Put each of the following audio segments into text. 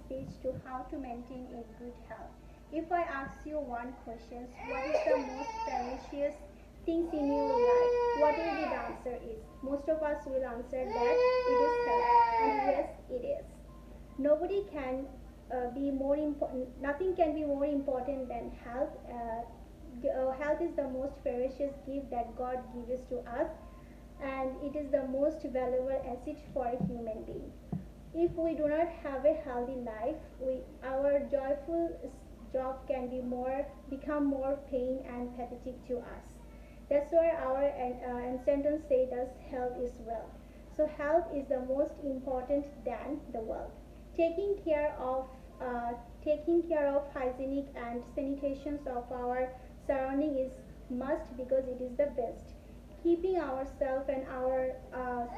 speech to how to maintain a good health. If I ask you one question, what is the most precious things in your life? What will be the answer is? Most of us will answer that it is health, and yes, it is. Nobody can be more important. Nothing can be more important than health. Health is the most precious gift that God gives to us, and it is the most valuable asset for a human being. If we do not have a healthy life, our joyful job can become more pain and pathetic to us. That's why our ancestors say that health is wealth. So health is the most important than the wealth. Taking care of uh, taking care of hygienic and sanitations of our surrounding is must because it is the best. Keeping ourselves and our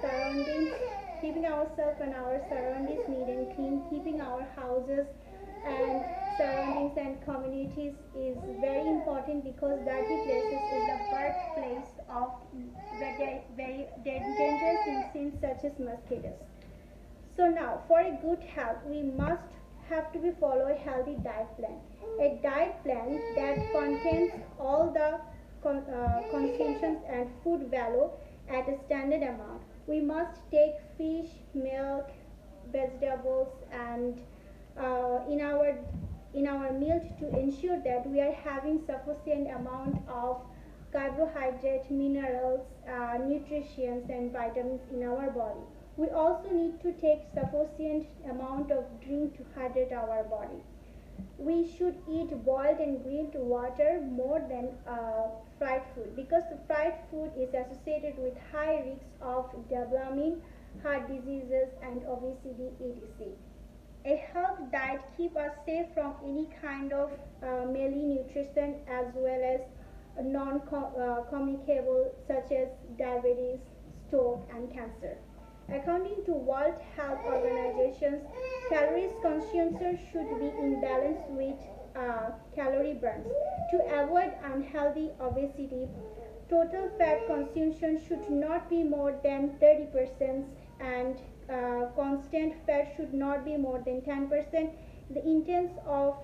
surroundings keeping ourselves and our surroundings neat and clean, keeping our houses and surroundings and communities is very important because dirty places is the birthplace of very dangerous insects such as mosquitoes. So now, for a good health, we must have to be follow a healthy diet plan. A diet plan that contains all the consumptions and food value at a standard amount. We must take fish, milk, vegetables, and in our meals to ensure that we are having sufficient amount of carbohydrate, minerals, nutrients, and vitamins in our body. We also need to take sufficient amount of drink to hydrate our body. We should eat boiled and grilled water more than fried food because the fried food is associated with high risks of developing heart diseases and obesity etc. A health diet keeps us safe from any kind of malnutrition as well as non-communicable such as diabetes, stroke, and cancer. According to World Health Organizations, calories consumption should be in balance with calorie burns. To avoid unhealthy obesity, total fat consumption should not be more than 30% and constant fat should not be more than 10%. The intake of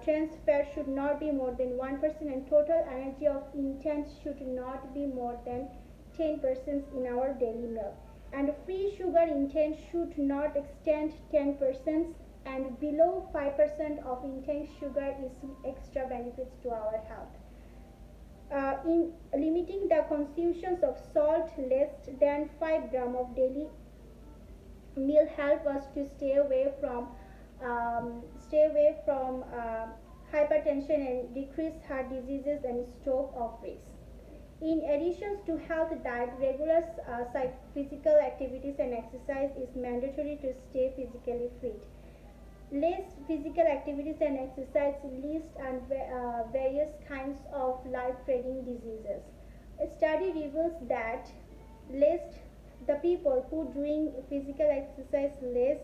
trans fat should not be more than 1% and total energy of intake should not be more than 10% in our daily meal. And free sugar intake should not exceed 10% and below 5% of intake sugar is extra benefits to our health. In limiting the consumptions of salt less than 5 gram of daily meal help us to stay away from hypertension and decrease heart diseases and stroke of risk. In addition to health diet, regular physical activities and exercise is mandatory to stay physically fit. Less physical activities and exercise leads and various kinds of life-threatening diseases. A study reveals that less the people who doing physical exercise less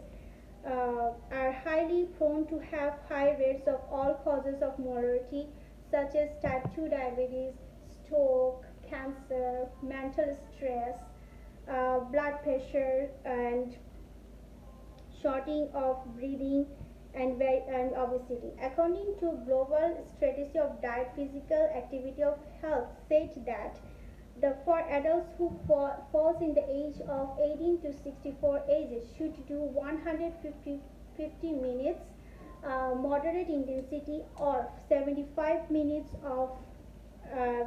are highly prone to have high rates of all causes of mortality such as type 2 diabetes, stroke, cancer, mental stress, blood pressure, and shortening of breathing and obesity. According to Global Strategy of Diet, Physical Activity of Health said that for adults who falls in the age of 18 to 64 ages should do 150 minutes moderate intensity or 75 minutes of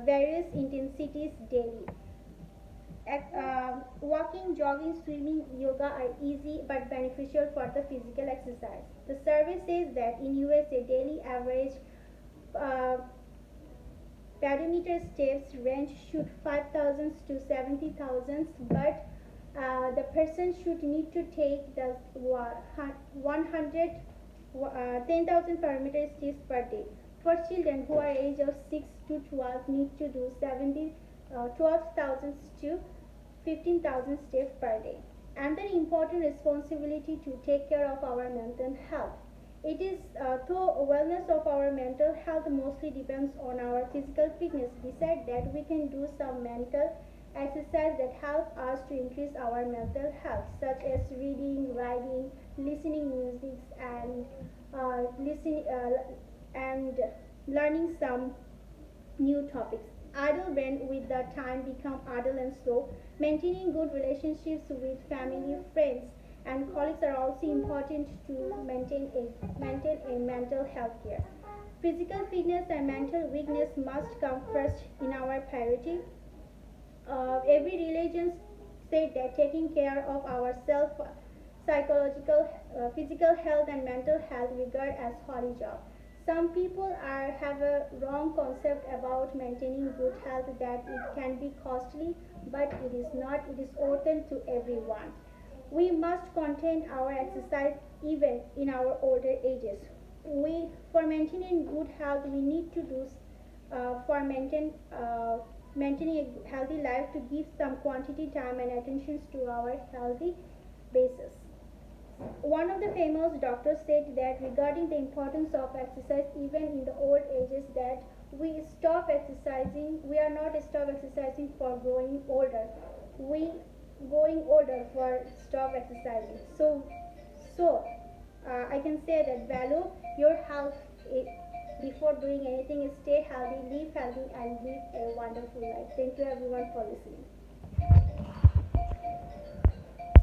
various intensities daily. Walking, jogging, swimming, yoga are easy but beneficial for the physical exercise. The survey says that in USA daily average uh, pedometer steps range should 5,000 to 70,000, but the person should need to take the 100 10,000 perimeter steps per day. For children who are age of 6 to 12 need to do 12,000 to 15,000 steps per day. Another important responsibility to take care of our mental health. It is though wellness of our mental health mostly depends on our physical fitness. Besides that, we can do some mental exercise that help us to increase our mental health, such as reading, writing, listening music, and listening and learning some new topics. Idle brain with the time become idle and slow. Maintaining good relationships with family, friends, and colleagues are also important to maintain a mental health care. Physical fitness and mental weakness must come first in our priority. Every religion said that taking care of ourselves, psychological, physical health and mental health regard as holy job. Some people have a wrong concept about maintaining good health, that it can be costly, but it is not. It is open to everyone. We must contain our exercise even in our older ages. For maintaining good health, we need to do for maintaining a healthy life, to give some quantity, time, and attention to our healthy basis. One of the famous doctors said that regarding the importance of exercise even in the old ages, that we are not stop exercising for growing older. We growing older for stop exercising. So I can say that value your health before doing anything. Stay healthy, live healthy, and live a wonderful life. Thank you everyone for listening.